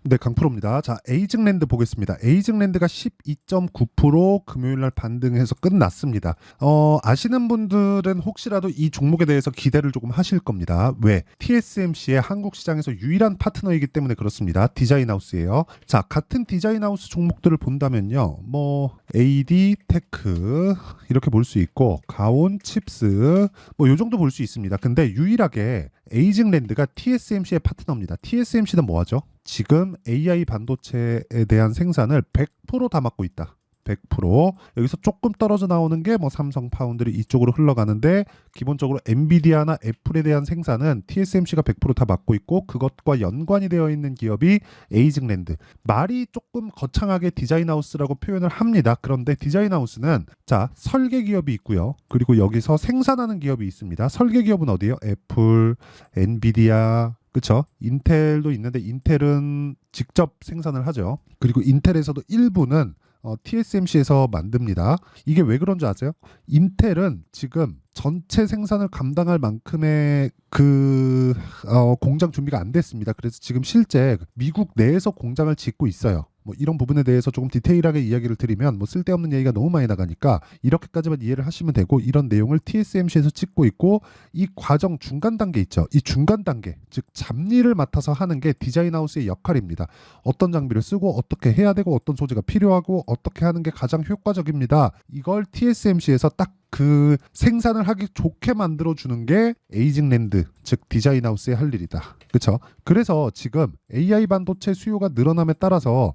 네, 강프로입니다. 자, 에이징랜드 보겠습니다. 에이징랜드가 12.9% 금요일날 반등해서 끝났습니다. 아시는 분들은 혹시라도 이 종목에 대해서 기대를 조금 하실 겁니다. 왜? TSMC의 한국 시장에서 유일한 파트너이기 때문에 그렇습니다. 디자인하우스예요. 자, 같은 디자인하우스 종목들을 본다면요. AD 테크 이렇게 볼 수 있고, 가온 칩스 요 정도 볼 수 있습니다. 근데 유일하게 에이징랜드가 TSMC의 파트너입니다. TSMC는 뭐 하죠? 지금 AI 반도체에 대한 생산을 100%다 맡고 있다. 100%. 여기서 조금 떨어져 나오는 게 삼성 파운드리 이쪽으로 흘러가는데, 기본적으로 엔비디아나 애플에 대한 생산은 TSMC가 100%다 맡고 있고, 그것과 연관이 되어 있는 기업이 에이징랜드. 말이 조금 거창하게 디자인하우스라고 표현을 합니다. 그런데 디자인하우스는 자, 설계 기업이 있고요. 그리고 여기서 생산하는 기업이 있습니다. 설계 기업은 어디예요? 애플, 엔비디아, 그쵸? 인텔도 있는데 인텔은 직접 생산을 하죠. 그리고 인텔에서도 일부는 TSMC에서 만듭니다. 이게 왜 그런 줄 아세요? 인텔은 지금 전체 생산을 감당할 만큼의 공장 준비가 안 됐습니다. 그래서 지금 실제 미국 내에서 공장을 짓고 있어요. 이런 부분에 대해서 조금 디테일하게 이야기를 드리면 쓸데없는 얘기가 너무 많이 나가니까 이렇게까지만 이해를 하시면 되고, 이런 내용을 TSMC에서 찍고 있고, 이 과정 중간 단계 있죠. 이 중간 단계, 즉 잡일을 맡아서 하는 게 디자인하우스의 역할입니다. 어떤 장비를 쓰고 어떻게 해야 되고 어떤 소재가 필요하고 어떻게 하는 게 가장 효과적입니다. 이걸 TSMC에서 딱 그 생산을 하기 좋게 만들어주는 게 에이징랜드, 즉 디자인하우스의 할 일이다. 그렇죠? 그래서 지금 AI 반도체 수요가 늘어남에 따라서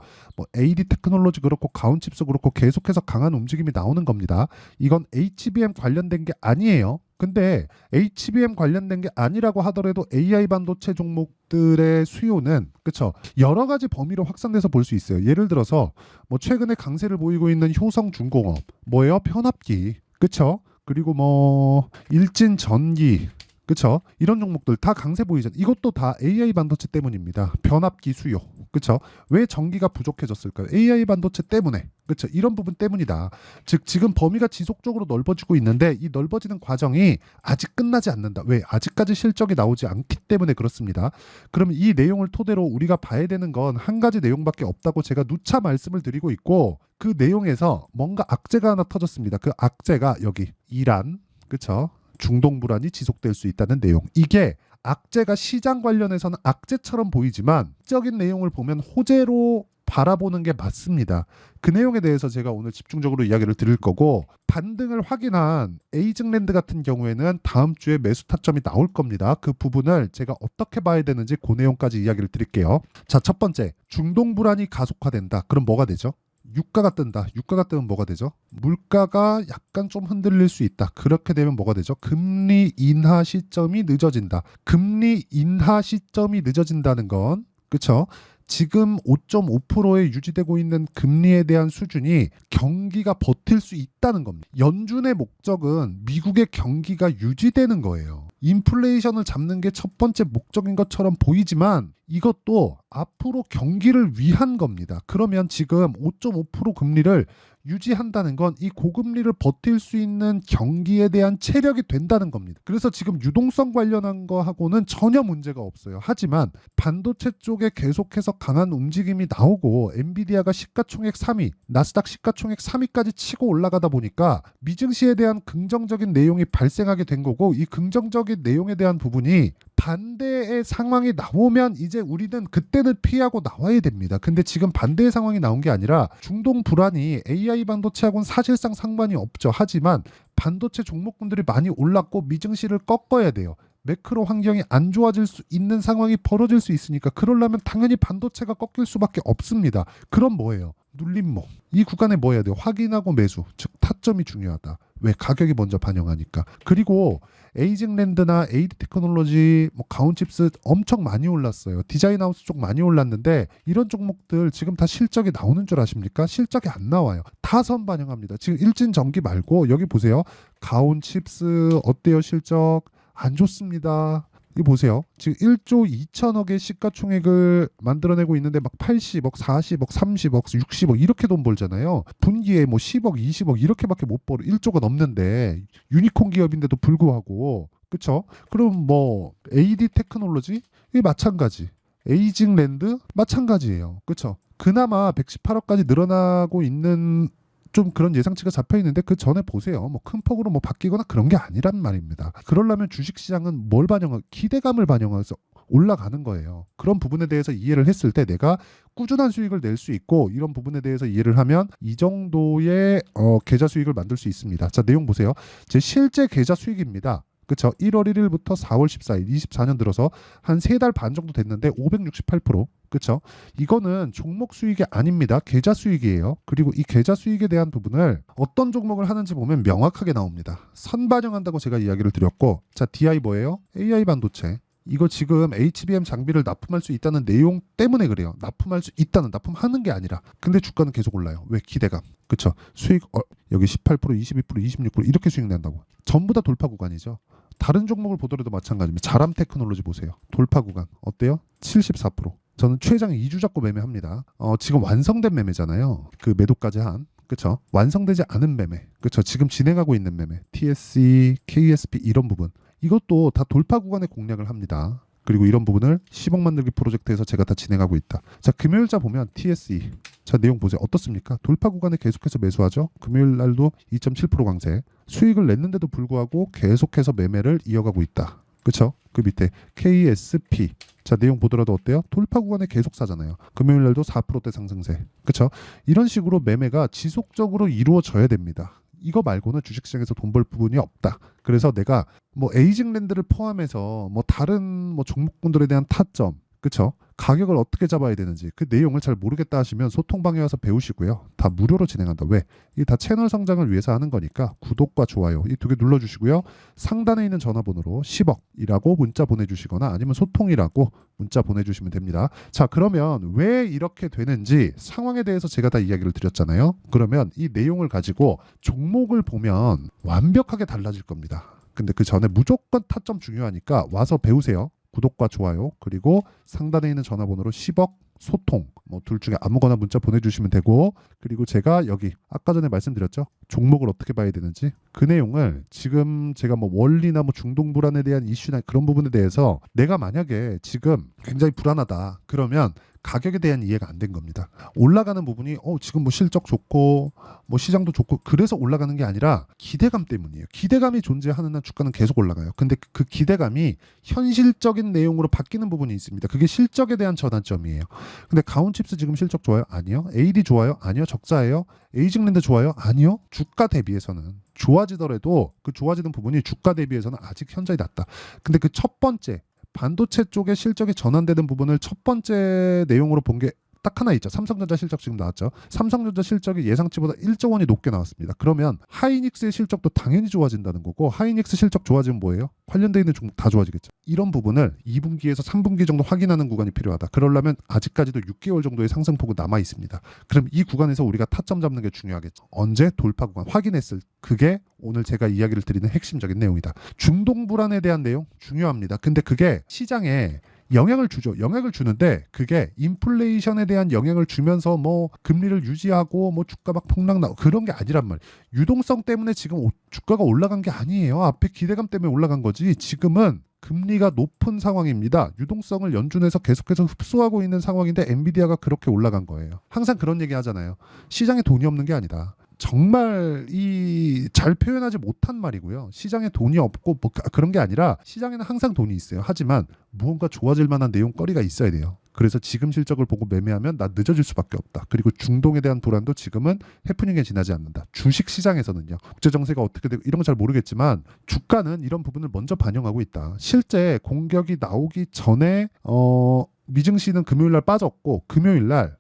AD 테크놀로지 그렇고 가온칩스 그렇고 계속해서 강한 움직임이 나오는 겁니다. 이건 HBM 관련된 게 아니에요. 근데 HBM 관련된 게 아니라고 하더라도 AI 반도체 종목들의 수요는, 그쵸, 여러 가지 범위로 확산돼서 볼 수 있어요. 예를 들어서 최근에 강세를 보이고 있는 효성중공업, 뭐예요? 편압기, 그쵸? 그리고 일진전기, 그쵸? 이런 종목들 다 강세 보이잖아요. 이것도 다 AI 반도체 때문입니다. 변압기 수요, 그쵸? 왜 전기가 부족해졌을까요? AI 반도체 때문에, 그쵸? 이런 부분 때문이다. 즉 지금 범위가 지속적으로 넓어지고 있는데, 이 넓어지는 과정이 아직 끝나지 않는다. 왜? 아직까지 실적이 나오지 않기 때문에 그렇습니다. 그럼 이 내용을 토대로 우리가 봐야 되는 건 한 가지 내용밖에 없다고 제가 누차 말씀을 드리고 있고, 그 내용에서 뭔가 악재가 하나 터졌습니다. 그 악재가 여기 이란, 그쵸? 중동 불안이 지속될 수 있다는 내용. 이게 악재가 시장 관련해서는 악재처럼 보이지만 적인 내용을 보면 호재로 바라보는 게 맞습니다. 그 내용에 대해서 제가 오늘 집중적으로 이야기를 드릴 거고, 반등을 확인한 에이징랜드 같은 경우에는 다음 주에 매수 타점이 나올 겁니다. 그 부분을 제가 어떻게 봐야 되는지 그 내용까지 이야기를 드릴게요. 자, 첫 번째, 중동 불안이 가속화된다. 그럼 뭐가 되죠? 유가가 뜬다. 유가가 뜨면 뭐가 되죠? 물가가 약간 좀 흔들릴 수 있다. 그렇게 되면 뭐가 되죠? 금리 인하 시점이 늦어진다. 금리 인하 시점이 늦어진다는 건, 그쵸? 지금 5.5%에 유지되고 있는 금리에 대한 수준이 경기가 버틸 수 있다는 겁니다. 연준의 목적은 미국의 경기가 유지되는 거예요. 인플레이션을 잡는 게 첫 번째 목적인 것처럼 보이지만 이것도 앞으로 경기를 위한 겁니다. 그러면 지금 5.5% 금리를 유지한다는 건 이 고금리를 버틸 수 있는 경기에 대한 체력이 된다는 겁니다. 그래서 지금 유동성 관련한 거하고는 전혀 문제가 없어요. 하지만 반도체 쪽에 계속해서 강한 움직임이 나오고, 엔비디아가 시가총액 3위, 나스닥 시가총액 3위까지 치고 올라가다 보니까 미증시에 대한 긍정적인 내용이 발생하게 된 거고, 이 긍정적인 내용에 대한 부분이 반대의 상황이 나오면 이제 우리는 그때는 피하고 나와야 됩니다. 근데 지금 반대의 상황이 나온 게 아니라 중동 불안이 AI 반도체하고는 사실상 상관이 없죠. 하지만 반도체 종목군들이 많이 올랐고 미증시를 꺾어야 돼요. 매크로 환경이 안 좋아질 수 있는 상황이 벌어질 수 있으니까, 그러려면 당연히 반도체가 꺾일 수밖에 없습니다. 그럼 뭐예요? 눌림목. 이 구간에 뭐 해야 돼요? 확인하고 매수, 즉 타점이 중요하다. 왜? 가격이 먼저 반영하니까. 그리고 에이징랜드나 AD 테크놀로지, 가온칩스 엄청 많이 올랐어요. 디자인하우스 쪽 많이 올랐는데, 이런 종목들 지금 다 실적이 나오는 줄 아십니까? 실적이 안 나와요. 다 선 반영합니다. 지금 일진전기 말고 여기 보세요. 가온칩스 어때요? 실적 안 좋습니다. 이 보세요. 지금 1조 2천억의 시가총액을 만들어내고 있는데 80억, 40억, 30억, 60억 이렇게 돈 벌잖아요. 분기에 10억, 20억 이렇게밖에 못 벌어. 1조가 넘는데 유니콘 기업인데도 불구하고, 그쵸? 그럼 AD 테크놀로지? 이 마찬가지. 에이징랜드 마찬가지예요. 그쵸? 그나마 118억까지 늘어나고 있는 좀 그런 예상치가 잡혀 있는데 그 전에 보세요. 뭐 큰 폭으로 뭐 바뀌거나 그런 게 아니란 말입니다. 그러려면 주식시장은 뭘 반영하? 기대감을 반영해서 올라가는 거예요. 그런 부분에 대해서 이해를 했을 때 내가 꾸준한 수익을 낼 수 있고 이런 부분에 대해서 이해를 하면 이 정도의 계좌 수익을 만들 수 있습니다. 자, 내용 보세요. 제 실제 계좌 수익입니다. 그쵸? 1월 1일부터 4월 14일, 24년 들어서 한 3달 반 정도 됐는데 568%. 그쵸? 이거는 종목 수익이 아닙니다. 계좌 수익이에요. 그리고 이 계좌 수익에 대한 부분을 어떤 종목을 하는지 보면 명확하게 나옵니다. 선반영한다고 제가 이야기를 드렸고, 자, DI 뭐예요? AI 반도체. 이거 지금 HBM 장비를 납품할 수 있다는 내용 때문에 그래요. 납품할 수 있다는, 납품하는 게 아니라. 근데 주가는 계속 올라요. 왜? 기대감. 그쵸? 수익 여기 18%, 22%, 26% 이렇게 수익 낸다고. 전부 다 돌파 구간이죠. 다른 종목을 보더라도 마찬가지입니다. 자람 테크놀로지 보세요. 돌파 구간 어때요? 74%. 저는 최장 2주 잡고 매매합니다. 지금 완성된 매매잖아요. 그 매도까지 한. 그쵸? 완성되지 않은 매매. 그쵸? 지금 진행하고 있는 매매. TSE, KSP 이런 부분. 이것도 다 돌파 구간의 공략을 합니다. 그리고 이런 부분을 10억 만들기 프로젝트에서 제가 다 진행하고 있다. 자, 금요일자 보면 TSE. 자, 내용 보세요. 어떻습니까? 돌파 구간에 계속해서 매수하죠. 금요일 날도 2.7% 강세. 수익을 냈는데도 불구하고 계속해서 매매를 이어가고 있다. 그쵸? 그 밑에 KSP. 자, 내용 보더라도 어때요? 돌파 구간에 계속 사잖아요. 금요일 날도 4%대 상승세. 그쵸? 이런 식으로 매매가 지속적으로 이루어져야 됩니다. 이거 말고는 주식시장에서 돈 벌 부분이 없다. 그래서 내가 뭐 에이징랜드를 포함해서 뭐 다른 뭐 종목군들에 대한 타점, 그쵸? 가격을 어떻게 잡아야 되는지 그 내용을 잘 모르겠다 하시면 소통방에 와서 배우시고요. 다 무료로 진행한다. 왜? 이게 다 채널 성장을 위해서 하는 거니까 구독과 좋아요 이 두 개 눌러주시고요. 상단에 있는 전화번호로 10억이라고 문자 보내주시거나 아니면 소통이라고 문자 보내주시면 됩니다. 자, 그러면 왜 이렇게 되는지 상황에 대해서 제가 다 이야기를 드렸잖아요. 그러면 이 내용을 가지고 종목을 보면 완벽하게 달라질 겁니다. 근데 그 전에 무조건 타점 중요하니까 와서 배우세요. 구독과 좋아요 그리고 상단에 있는 전화번호로 10억 소통 뭐 둘 중에 아무거나 문자 보내주시면 되고 그리고 제가 여기 아까 전에 말씀드렸죠 종목을 어떻게 봐야 되는지 그 내용을 지금 제가 뭐 원리나 뭐 중동 불안에 대한 이슈나 그런 부분에 대해서 내가 만약에 지금 굉장히 불안하다 그러면 가격에 대한 이해가 안 된 겁니다. 올라가는 부분이 지금 뭐 실적 좋고 뭐 시장도 좋고 그래서 올라가는 게 아니라 기대감 때문이에요. 기대감이 존재하는 한 주가는 계속 올라가요. 근데 그 기대감이 현실적인 내용으로 바뀌는 부분이 있습니다. 그게 실적에 대한 전환점이에요. 근데 가온칩스 지금 실적 좋아요? 아니요. AD 좋아요? 아니요. 적자예요. 에이징랜드 좋아요? 아니요. 주가 대비해서는 좋아지더라도 그 좋아지는 부분이 주가 대비해서는 아직 현저히 낮다. 근데 그 첫 번째 반도체 쪽에 실적이 전환되는 부분을 첫 번째 내용으로 본 게 딱 하나 있죠. 삼성전자 실적 지금 나왔죠. 삼성전자 실적이 예상치보다 1조 원이 높게 나왔습니다. 그러면 하이닉스의 실적도 당연히 좋아진다는 거고 하이닉스 실적 좋아지면 뭐예요? 관련되어 있는 종목 다 좋아지겠죠. 이런 부분을 2분기에서 3분기 정도 확인하는 구간이 필요하다. 그러려면 아직까지도 6개월 정도의 상승폭이 남아 있습니다. 그럼 이 구간에서 우리가 타점 잡는 게 중요하겠죠. 언제 돌파 구간 확인했을 그게 오늘 제가 이야기를 드리는 핵심적인 내용이다. 중동 불안에 대한 내용 중요합니다. 근데 그게 시장에 영향을 주죠. 영향을 주는데 그게 인플레이션에 대한 영향을 주면서 뭐 금리를 유지하고 뭐 주가 막 폭락 나고 그런 게 아니란 말이에요. 유동성 때문에 지금 주가가 올라간 게 아니에요. 앞에 기대감 때문에 올라간 거지. 지금은 금리가 높은 상황입니다. 유동성을 연준에서 계속해서 흡수하고 있는 상황인데 엔비디아가 그렇게 올라간 거예요. 항상 그런 얘기 하잖아요. 시장에 돈이 없는 게 아니다. 정말 잘 표현하지 못한 말이고요. 시장에 돈이 없고 뭐 그런 게 아니라 시장에는 항상 돈이 있어요. 하지만 무언가 좋아질 만한 내용거리가 있어야 돼요. 그래서 지금 실적을 보고 매매하면 나 늦어질 수밖에 없다. 그리고 중동에 대한 불안도 지금은 해프닝에 지나지 않는다. 주식 시장에서는요. 국제 정세가 어떻게 되고 이런 건 잘 모르겠지만 주가는 이런 부분을 먼저 반영하고 있다. 실제 공격이 나오기 전에 미증시는 금요일 날 빠졌고 금요일 날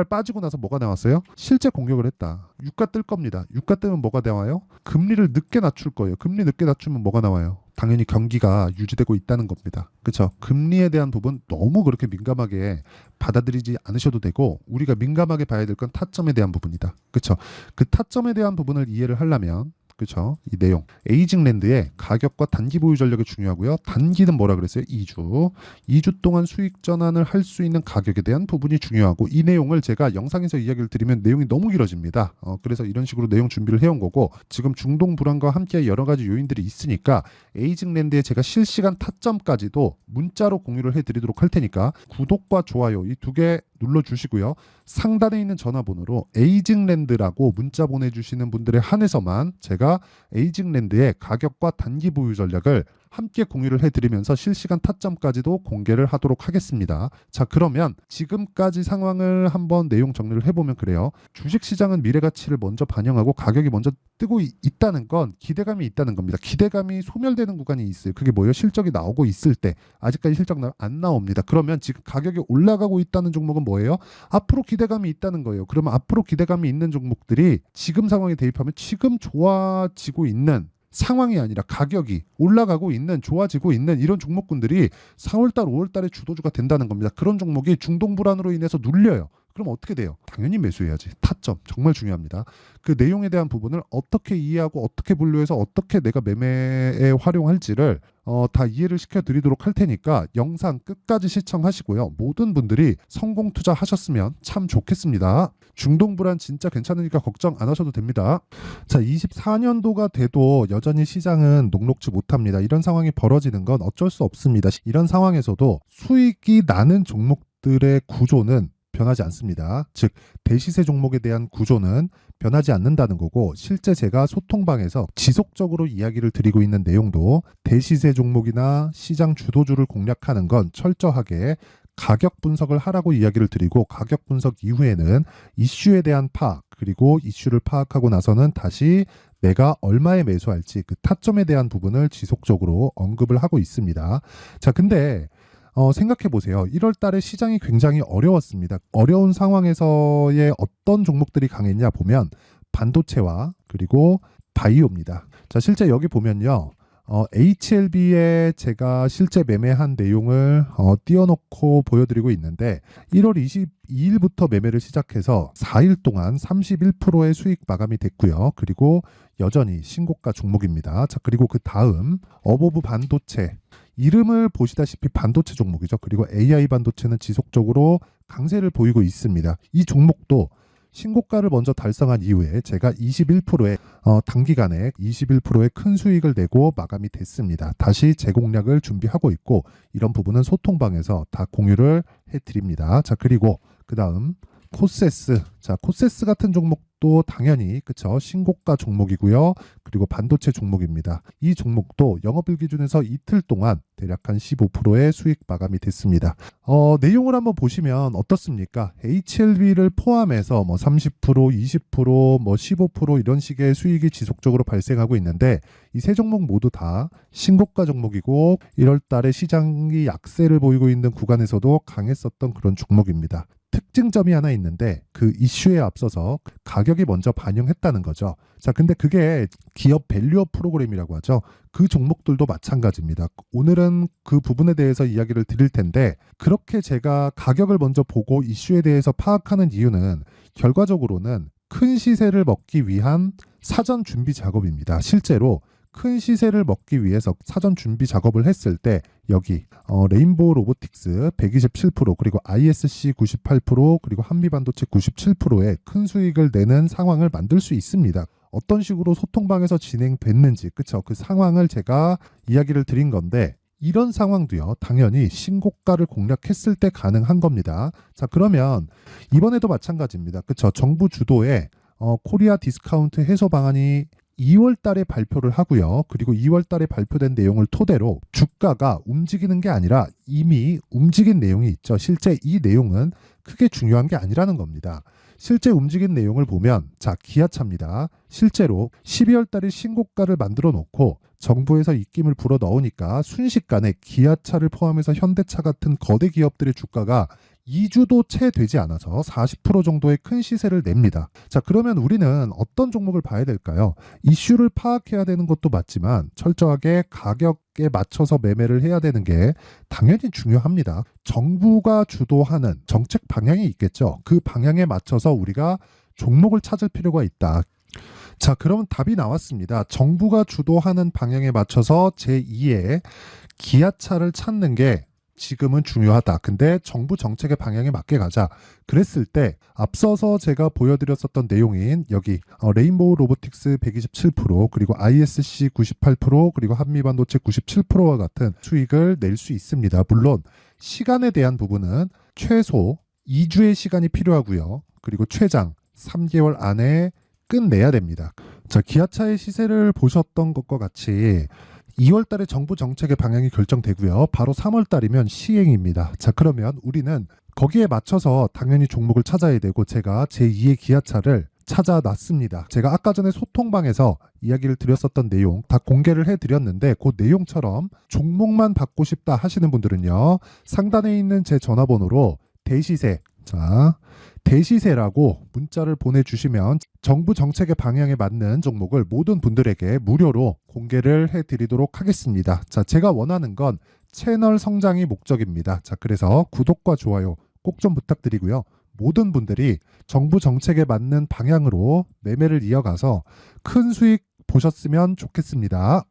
빠지고 나서 뭐가 나왔어요? 실제 공격을 했다. 유가 뜰 겁니다. 유가 뜨면 뭐가 나와요? 금리를 늦게 낮출 거예요. 금리 늦게 낮추면 뭐가 나와요? 당연히 경기가 유지되고 있다는 겁니다. 그렇죠? 금리에 대한 부분 너무 그렇게 민감하게 받아들이지 않으셔도 되고 우리가 민감하게 봐야 될 건 타점에 대한 부분이다. 그렇죠? 그 타점에 대한 부분을 이해를 하려면 그렇죠? 이 내용. 에이징랜드의 가격과 단기 보유 전략이 중요하고요. 단기는 뭐라 그랬어요? 2주. 2주 동안 수익 전환을 할 수 있는 가격에 대한 부분이 중요하고 이 내용을 제가 영상에서 이야기를 드리면 내용이 너무 길어집니다. 그래서 이런 식으로 내용 준비를 해온 거고 지금 중동 불안과 함께 여러 가지 요인들이 있으니까 에이징랜드에 제가 실시간 타점까지도 문자로 공유를 해드리도록 할 테니까 구독과 좋아요 이 두 개 눌러주시고요. 상단에 있는 전화번호로 에이징랜드라고 문자 보내주시는 분들에 한해서만 제가 에이징랜드의 가격과 단기 보유 전략을 함께 공유를 해드리면서 실시간 타점까지도 공개를 하도록 하겠습니다. 자, 그러면 지금까지 상황을 한번 내용 정리를 해보면 그래요. 주식시장은 미래가치를 먼저 반영하고 가격이 먼저 뜨고 있다는 건 기대감이 있다는 겁니다. 기대감이 소멸되는 구간이 있어요. 그게 뭐예요? 실적이 나오고 있을 때. 아직까지 실적 안 나옵니다. 그러면 지금 가격이 올라가고 있다는 종목은 뭐예요? 앞으로 기대감이 있다는 거예요. 그러면 앞으로 기대감이 있는 종목들이 지금 상황에 대입하면 지금 좋아지고 있는 상황이 아니라 가격이 올라가고 있는 좋아지고 있는 이런 종목군들이 4월달 5월달에 주도주가 된다는 겁니다. 그런 종목이 중동 불안으로 인해서 눌려요. 그럼 어떻게 돼요? 당연히 매수해야지. 타점 정말 중요합니다. 그 내용에 대한 부분을 어떻게 이해하고 어떻게 분류해서 어떻게 내가 매매에 활용할지를 다 이해를 시켜드리도록 할 테니까 영상 끝까지 시청하시고요. 모든 분들이 성공 투자하셨으면 참 좋겠습니다. 중동 불안 진짜 괜찮으니까 걱정 안 하셔도 됩니다. 자, 24년도가 돼도 여전히 시장은 녹록지 못합니다. 이런 상황이 벌어지는 건 어쩔 수 없습니다. 이런 상황에서도 수익이 나는 종목들의 구조는 변하지 않습니다. 즉 대시세 종목에 대한 구조는 변하지 않는다는 거고 실제 제가 소통방에서 지속적으로 이야기를 드리고 있는 내용도 대시세 종목이나 시장 주도주를 공략하는 건 철저하게 가격 분석을 하라고 이야기를 드리고 가격 분석 이후에는 이슈에 대한 파악 그리고 이슈를 파악하고 나서는 다시 내가 얼마에 매수할지 그 타점에 대한 부분을 지속적으로 언급을 하고 있습니다. 자, 근데 생각해 보세요. 1월 달에 시장이 굉장히 어려웠습니다. 어려운 상황에서의 어떤 종목들이 강했냐 보면 반도체와 그리고 바이오입니다. 자, 실제 여기 보면요. HLB에 제가 실제 매매한 내용을 띄워놓고 보여드리고 있는데 1월 22일부터 매매를 시작해서 4일 동안 31%의 수익 마감이 됐고요. 그리고 여전히 신고가 종목입니다. 자, 그리고 그 다음 어보브 반도체 이름을 보시다시피 반도체 종목이죠. 그리고 AI 반도체는 지속적으로 강세를 보이고 있습니다. 이 종목도 신고가를 먼저 달성한 이후에 제가 21%의 단기간에 21%의 큰 수익을 내고 마감이 됐습니다. 다시 재공략을 준비하고 있고 이런 부분은 소통방에서 다 공유를 해드립니다. 자, 그리고 그 다음 코세스. 자, 코세스 같은 종목도 당연히 그쵸 신고가 종목이고요. 그리고 반도체 종목입니다. 이 종목도 영업일 기준에서 이틀 동안 대략 한 15%의 수익 마감이 됐습니다. 내용을 한번 보시면 어떻습니까? HLB를 포함해서 뭐 30%, 20%, 뭐 15% 이런 식의 수익이 지속적으로 발생하고 있는데 이 세 종목 모두 다 신고가 종목이고 1월 달에 시장이 약세를 보이고 있는 구간에서도 강했었던 그런 종목입니다. 특징점이 하나 있는데 그 이슈에 앞서서 가격이 먼저 반영했다는 거죠. 자, 근데 그게 기업 밸류업 프로그램이라고 하죠. 그 종목들도 마찬가지입니다. 오늘은 그 부분에 대해서 이야기를 드릴 텐데 그렇게 제가 가격을 먼저 보고 이슈에 대해서 파악하는 이유는 결과적으로는 큰 시세를 먹기 위한 사전 준비 작업입니다. 실제로 큰 시세를 먹기 위해서 사전 준비 작업을 했을 때 여기 레인보우 로보틱스 127% 그리고 ISC 98% 그리고 한미반도체 97%의 큰 수익을 내는 상황을 만들 수 있습니다. 어떤 식으로 소통방에서 진행됐는지 그쵸? 그 상황을 제가 이야기를 드린 건데 이런 상황도요 당연히 신고가를 공략했을 때 가능한 겁니다. 자, 그러면 이번에도 마찬가지입니다. 그쵸? 정부 주도의 코리아 디스카운트 해소 방안이 2월 달에 발표를 하고요. 그리고 2월 달에 발표된 내용을 토대로 주가가 움직이는 게 아니라 이미 움직인 내용이 있죠. 실제 이 내용은 크게 중요한 게 아니라는 겁니다. 실제 움직인 내용을 보면 자, 기아차입니다. 실제로 12월 달에 신고가를 만들어 놓고 정부에서 입김을 불어 넣으니까 순식간에 기아차를 포함해서 현대차 같은 거대 기업들의 주가가 2주도 채 되지 않아서 40% 정도의 큰 시세를 냅니다. 자, 그러면 우리는 어떤 종목을 봐야 될까요? 이슈를 파악해야 되는 것도 맞지만 철저하게 가격에 맞춰서 매매를 해야 되는 게 당연히 중요합니다. 정부가 주도하는 정책 방향이 있겠죠. 그 방향에 맞춰서 우리가 종목을 찾을 필요가 있다. 자, 그러면 답이 나왔습니다. 정부가 주도하는 방향에 맞춰서 제2의 기아차를 찾는 게 지금은 중요하다. 근데 정부 정책의 방향에 맞게 가자. 그랬을 때 앞서서 제가 보여드렸었던 내용인 여기 레인보우 로보틱스 127% 그리고 ISC 98% 그리고 한미반도체 97%와 같은 수익을 낼 수 있습니다. 물론 시간에 대한 부분은 최소 2주의 시간이 필요하고요. 그리고 최장 3개월 안에 끝내야 됩니다. 자, 기아차의 시세를 보셨던 것과 같이 2월 달에 정부 정책의 방향이 결정되고요. 바로 3월 달이면 시행입니다. 자, 그러면 우리는 거기에 맞춰서 당연히 종목을 찾아야 되고 제가 제2의 기아차를 찾아놨습니다. 제가 아까 전에 소통방에서 이야기를 드렸었던 내용 다 공개를 해드렸는데 그 내용처럼 종목만 받고 싶다 하시는 분들은요. 상단에 있는 제 전화번호로 대시세, 자, 대시세라고 문자를 보내주시면 정부 정책의 방향에 맞는 종목을 모든 분들에게 무료로 공개를 해드리도록 하겠습니다. 자, 제가 원하는 건 채널 성장이 목적입니다. 자, 그래서 구독과 좋아요 꼭 좀 부탁드리고요. 모든 분들이 정부 정책에 맞는 방향으로 매매를 이어가서 큰 수익 보셨으면 좋겠습니다.